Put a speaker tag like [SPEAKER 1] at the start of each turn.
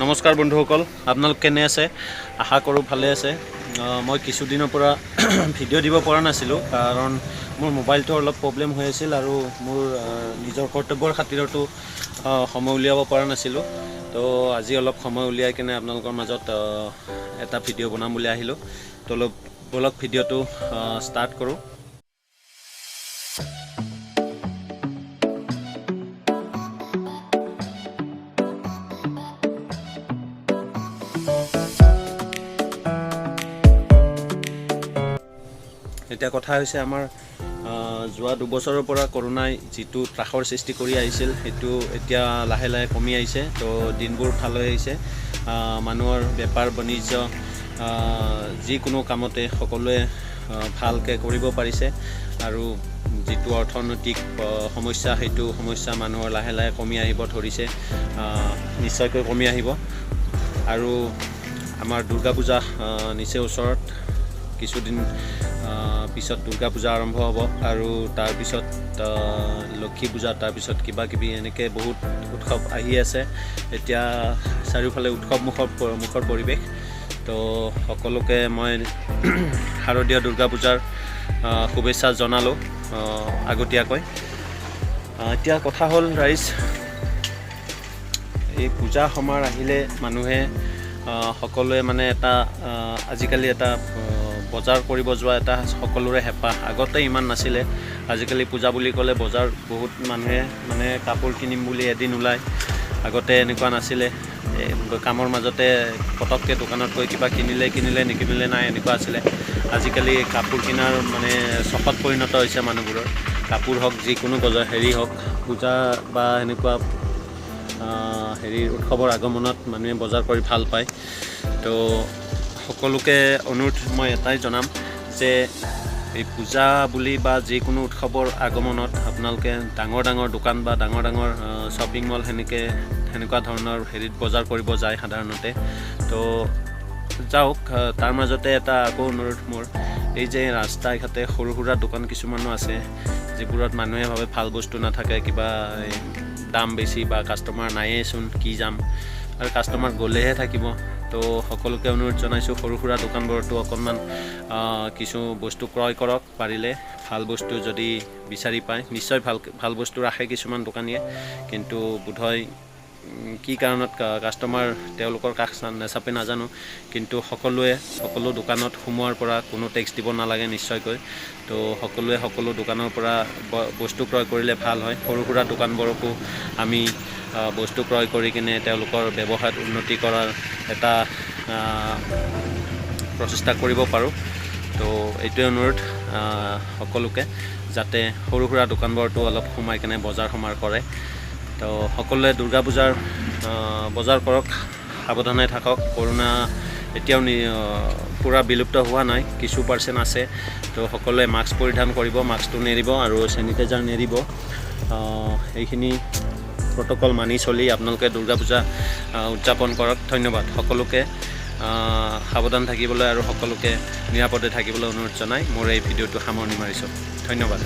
[SPEAKER 1] নমস্কাৰ বন্ধুসকল, আপোনালোক কেনে আছে? আশা কৰোঁ ভালে আছে। মই কিছুদিনৰ পৰা ভিডিঅ' দিব পৰা নাছিলোঁ কাৰণ মোৰ মোবাইলটো অলপ প্ৰব্লেম হৈ আছিল আৰু মোৰ নিজৰ কৰ্তব্যৰ খাতিৰতো সময় উলিয়াব পৰা নাছিলোঁ। তো আজি অলপ সময় উলিয়াই কিনে আপোনালোকৰ মাজত এটা ভিডিঅ' বনাম বুলি আহিলোঁ। তো অলপ বলক ভিডিঅ'টো ষ্টাৰ্ট কৰোঁ। এতিয়া কথা হৈছে আমাৰ যোৱা দুবছৰৰ পৰা কৰোনাই যিটো ত্ৰাসৰ সৃষ্টি কৰি আহিছিল সেইটো এতিয়া লাহে লাহে কমি আহিছে। তো দিনবোৰ ভাল হৈ আহিছে। মানুহৰ বেপাৰ বাণিজ্য যিকোনো কামতে সকলোৱে ভালকৈ কৰিব পাৰিছে আৰু যিটো অৰ্থনৈতিক সমস্যা সেইটো সমস্যা মানুহৰ লাহে লাহে কমি আহিব ধৰিছে, নিশ্চয়কৈ কমি আহিব। আৰু আমাৰ দুৰ্গা পূজা নিচেই ওচৰত, কিছুদিন পিছত দুৰ্গা পূজা আৰম্ভ হ'ব আৰু তাৰপিছত লক্ষী পূজা, তাৰপিছত কিবা কিবি এনেকৈ বহুত উৎসৱ আহি আছে। এতিয়া চাৰিওফালে উৎসৱ মুখৰ পৰিৱেশ। তো সকলোকে মই শাৰদীয় দুৰ্গা পূজাৰ শুভেচ্ছা জনালোঁ আগতীয়াকৈ। এতিয়া কথা হ'ল ৰাইজ, এই পূজা সমাৰ আহিলে মানুহে সকলোৱে মানে এটা আজিকালি এটা বজাৰ কৰিব যোৱা এটা সকলোৰে হেঁপাহ। আগতে ইমান নাছিলে, আজিকালি পূজা বুলি ক'লে বজাৰ বহুত মানুহে মানে কাপোৰ কিনিম বুলি এদিন ওলায়। আগতে এনেকুৱা নাছিলে, কামৰ মাজতে পটককৈ দোকানত গৈ কিবা কিনিলে নিকিনিলে নাই, এনেকুৱা আছিলে। আজিকালি কাপোৰ কিনাৰ মানে চখত পৰিণত হৈছে মানুহবোৰৰ। কাপোৰ হওক, যিকোনো হেৰি হওক, পূজা বা এনেকুৱা উৎসৱৰ আগমনত মানুহে বজাৰ কৰি ভাল পায়। তো সকলোকে অনুৰোধ মই এটাই জনাম যে এই পূজা বুলি বা যিকোনো উৎসৱৰ আগমনত আপোনালোকে ডাঙৰ ডাঙৰ দোকান বা ডাঙৰ ডাঙৰ শ্বপিং মল সেনেকুৱা ধৰণৰ বজাৰ কৰিব যায় সাধাৰণতে। তো যাওক, তাৰ মাজতে এটা আকৌ অনুৰোধ মোৰ, এই যে ৰাস্তাই ঘাটে সৰু সুৰা দোকান কিছুমানো আছে যিবোৰত মানুহে ভাবে ভাল বস্তু নাথাকে, কিবা দাম বেছি বা কাষ্টমাৰ নায়েইচোন, কি যাম, আৰু কাষ্টমাৰ গ'লেহে থাকিব। তো সকলোকে অনুৰোধ জনাইছোঁ, সৰু সুৰা দোকানবোৰতো অকণমান কিছু বস্তু ক্ৰয় কৰক পাৰিলে। ভাল বস্তু যদি বিচাৰি পায়, নিশ্চয় ভাল বস্তু ৰাখে কিছুমান দোকানীয়ে, কিন্তু বোধহয় কি কাৰণত কাষ্টমাৰ তেওঁলোকৰ কাষ নেচাপে নাজানো। কিন্তু সকলো দোকানত সোমোৱাৰ পৰা কোনো টেক্স দিব নালাগে নিশ্চয়কৈ। তো সকলোৱে সকলো দোকানৰ পৰা বস্তু ক্ৰয় কৰিলে ভাল হয়। সৰু সুৰা দোকানবোৰকো আমি বস্তু ক্ৰয় কৰি কিনে তেওঁলোকৰ ব্যৱসায়ত উন্নতি কৰাৰ এটা প্ৰচেষ্টা কৰিব পাৰোঁ। তো এইটোৱে অনুৰোধ সকলোকে, যাতে সৰু সুৰা দোকানবোৰতো অলপ সোমাই কিনে বজাৰ সমাৰ কৰে। তো সকলোৱে দুৰ্গা পূজাৰ বজাৰ কৰক, সাৱধানে থাকক। কৰোনা এতিয়াও পূৰা বিলুপ্ত হোৱা নাই, কিছু পাৰ্চেণ্ট আছে। তো সকলোৱে মাস্ক পৰিধান কৰিব, মাস্কটো নেৰিব আৰু চেনিটাইজাৰ নেৰিব। এইখিনি প্ৰট'কল মানি চলি আপোনালোকে দুৰ্গা পূজা উদযাপন কৰক। ধন্যবাদ। সকলোকে সাৱধান থাকিবলৈ আৰু সকলোকে নিৰাপদে থাকিবলৈ অনুৰোধ জনাই মোৰ এই ভিডিঅ'টো সামৰণি মাৰিছোঁ। ধন্যবাদ।